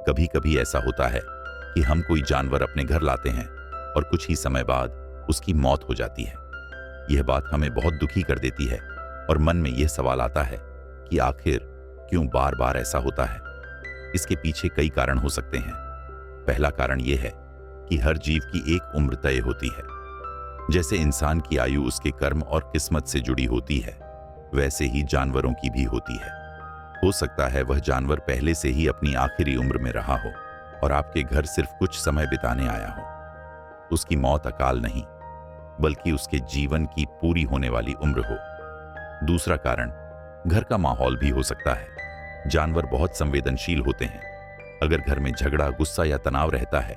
कभी कभी ऐसा होता है कि हम कोई जानवर अपने घर लाते हैं और कुछ ही समय बाद उसकी मौत हो जाती है। यह बात हमें बहुत दुखी कर देती है और मन में यह सवाल आता है कि आखिर क्यों बार बार ऐसा होता है। इसके पीछे कई कारण हो सकते हैं। पहला कारण यह है कि हर जीव की एक उम्र तय होती है। जैसे इंसान की आयु उसके कर्म और किस्मत से जुड़ी होती है, वैसे ही जानवरों की भी होती है। हो सकता है वह जानवर पहले से ही अपनी आखिरी उम्र में रहा हो और आपके घर सिर्फ कुछ समय बिताने आया हो। उसकी मौत अकाल नहीं, बल्कि उसके जीवन की पूरी होने वाली उम्र हो। दूसरा कारण घर का माहौल भी हो सकता है। जानवर बहुत संवेदनशील होते हैं। अगर घर में झगड़ा, गुस्सा या तनाव रहता है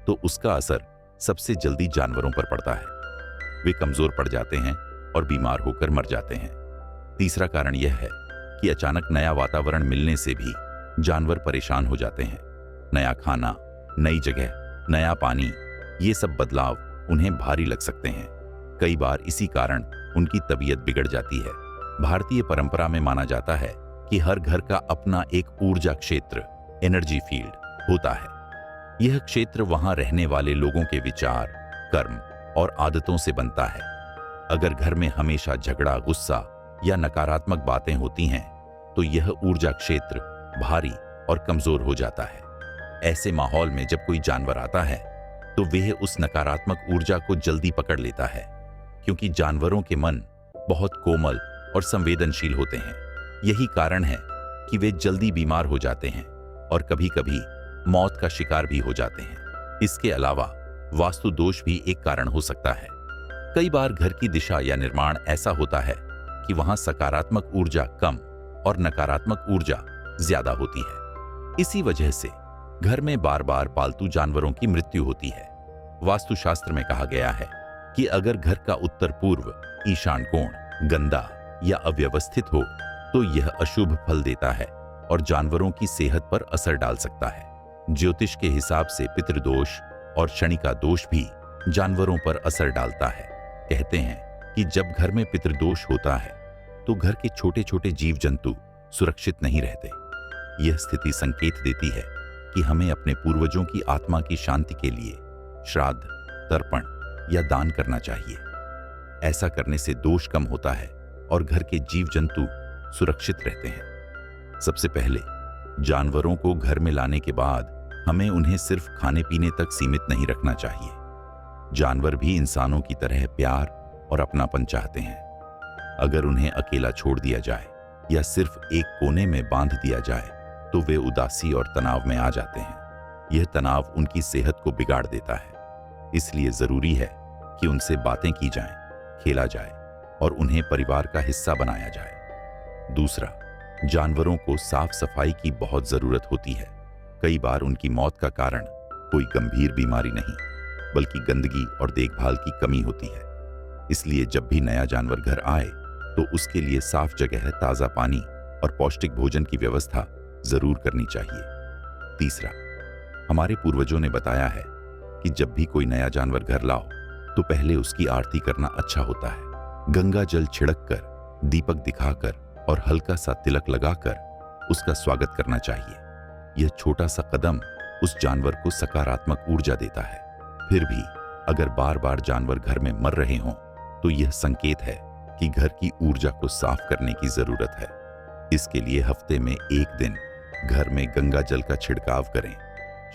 तो उसका असर सबसे जल्दी जानवरों पर पड़ता है। वे कमजोर पड़ जाते हैं और बीमार होकर मर जाते हैं। तीसरा कारण यह है कि अचानक नया वातावरण मिलने से भी जानवर परेशान हो जाते हैं। नया खाना, नई जगह, नया पानी, ये सब बदलाव उन्हें भारी लग सकते हैं। कई बार इसी कारण उनकी तबीयत बिगड़ जाती है। भारतीय परंपरा में माना जाता है कि हर घर का अपना एक ऊर्जा क्षेत्र, एनर्जी फील्ड होता है। यह क्षेत्र वहां रहने वाले लोगों के विचार, कर्म और आदतों से बनता है। अगर घर में हमेशा झगड़ा, गुस्सा या नकारात्मक बातें होती हैं तो यह ऊर्जा क्षेत्र भारी और कमजोर हो जाता है। ऐसे माहौल में जब कोई जानवर आता है तो वह उस नकारात्मक ऊर्जा को जल्दी पकड़ लेता है, क्योंकि जानवरों के मन बहुत कोमल और संवेदनशील होते हैं। यही कारण है कि वे जल्दी बीमार हो जाते हैं और कभी-कभी मौत का शिकार भी हो जाते हैं। इसके अलावा वास्तु दोष भी एक कारण हो सकता है। कई बार घर की दिशा या निर्माण ऐसा होता है कि वहां सकारात्मक ऊर्जा कम और नकारात्मक ऊर्जा ज्यादा होती है। इसी वजह से घर में बार बार पालतू जानवरों की मृत्यु होती है। वास्तुशास्त्र में कहा गया है कि अगर घर का उत्तर पूर्व ईशान कोण गंदा या अव्यवस्थित हो तो यह अशुभ फल देता है और जानवरों की सेहत पर असर डाल सकता है। ज्योतिष के हिसाब से पितृदोष और शनि का दोष भी जानवरों पर असर डालता है। कहते हैं कि जब घर में पितृदोष होता है तो घर के छोटे छोटे जीव जंतु सुरक्षित नहीं रहते। यह स्थिति संकेत देती है कि हमें अपने पूर्वजों की आत्मा की शांति के लिए श्राद्ध, तर्पण या दान करना चाहिए। ऐसा करने से दोष कम होता है और घर के जीव जंतु सुरक्षित रहते हैं। सबसे पहले जानवरों को घर में लाने के बाद हमें उन्हें सिर्फ खाने पीने तक सीमित नहीं रखना चाहिए। जानवर भी इंसानों की तरह प्यार और अपनापन चाहते हैं। अगर उन्हें अकेला छोड़ दिया जाए या सिर्फ एक कोने में बांध दिया जाए तो वे उदासी और तनाव में आ जाते हैं। यह तनाव उनकी सेहत को बिगाड़ देता है। इसलिए जरूरी है कि उनसे बातें की जाएं, खेला जाए और उन्हें परिवार का हिस्सा बनाया जाए। दूसरा, जानवरों को साफ सफाई की बहुत जरूरत होती है। कई बार उनकी मौत का कारण कोई गंभीर बीमारी नहीं, बल्कि गंदगी और देखभाल की कमी होती है। इसलिए जब भी नया जानवर घर आए तो उसके लिए साफ जगह, ताजा पानी और पौष्टिक भोजन की व्यवस्था जरूर करनी चाहिए। तीसरा, हमारे पूर्वजों ने बताया है कि जब भी कोई नया जानवर घर लाओ तो पहले उसकी आरती करना अच्छा होता है। गंगा जल छिड़क कर, दीपक दिखाकर और हल्का सा तिलक लगाकर उसका स्वागत करना चाहिए। यह छोटा सा कदम उस जानवर को सकारात्मक ऊर्जा देता है। फिर भी अगर बार बार जानवर घर में मर रहे हों तो यह संकेत है कि घर की ऊर्जा को साफ करने की जरूरत है। इसके लिए हफ्ते में एक दिन घर में गंगा जल का छिड़काव करें,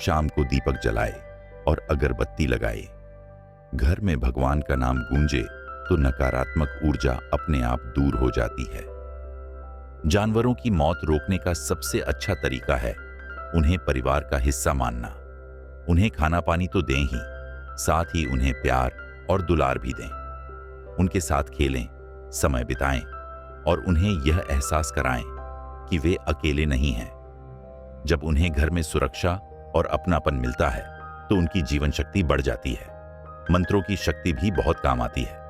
शाम को दीपक जलाए और अगरबत्ती लगाए। घर में भगवान का नाम गूंजे तो नकारात्मक ऊर्जा अपने आप दूर हो जाती है। जानवरों की मौत रोकने का सबसे अच्छा तरीका है उन्हें परिवार का हिस्सा मानना। उन्हें खाना पानी तो दें ही, साथ ही उन्हें प्यार और दुलार भी दें। उनके साथ खेलें, समय बिताएं और उन्हें यह एहसास कराएं कि वे अकेले नहीं हैं। जब उन्हें घर में सुरक्षा और अपनापन मिलता है तो उनकी जीवन शक्ति बढ़ जाती है। मंत्रों की शक्ति भी बहुत काम आती है।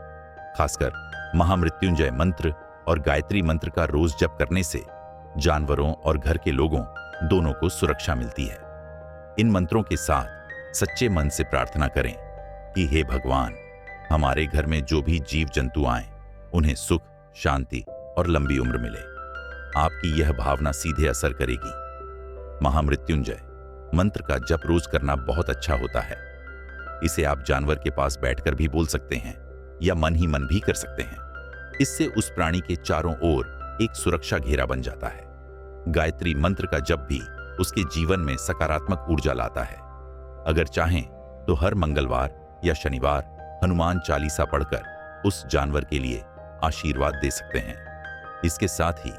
खासकर महामृत्युंजय मंत्र और गायत्री मंत्र का रोज जप करने से जानवरों और घर के लोगों दोनों को सुरक्षा मिलती है। इन मंत्रों के साथ सच्चे मन से प्रार्थना करें कि हे भगवान, हमारे घर में जो भी जीव जंतु आए उन्हें सुख, शांति और लंबी उम्र मिले। आपकी यह भावना सीधे असर करेगी। महामृत्युंजय मंत्र का जप रोज करना बहुत अच्छा होता है। इसे आप जानवर के पास बैठकर भी बोल सकते हैं या मन ही मन भी कर सकते हैं। इससे उस प्राणी के चारों ओर एक सुरक्षा घेरा बन जाता है। गायत्री मंत्र का जप भी उसके जीवन में सकारात्मक ऊर्जा लाता है। अगर चाहें तो हर मंगलवार या शनिवार हनुमान चालीसा पढ़कर उस जानवर के लिए आशीर्वाद दे सकते हैं। इसके साथ ही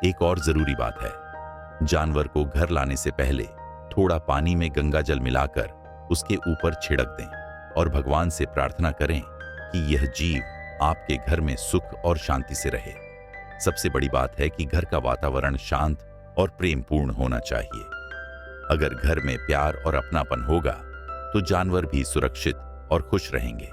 एक और जरूरी बात है, जानवर को घर लाने से पहले थोड़ा पानी में गंगा जल मिलाकर उसके ऊपर छिड़क दें और भगवान से प्रार्थना करें कि यह जीव आपके घर में सुख और शांति से रहे। सबसे बड़ी बात है कि घर का वातावरण शांत और प्रेमपूर्ण होना चाहिए। अगर घर में प्यार और अपनापन होगा तो जानवर भी सुरक्षित और खुश रहेंगे।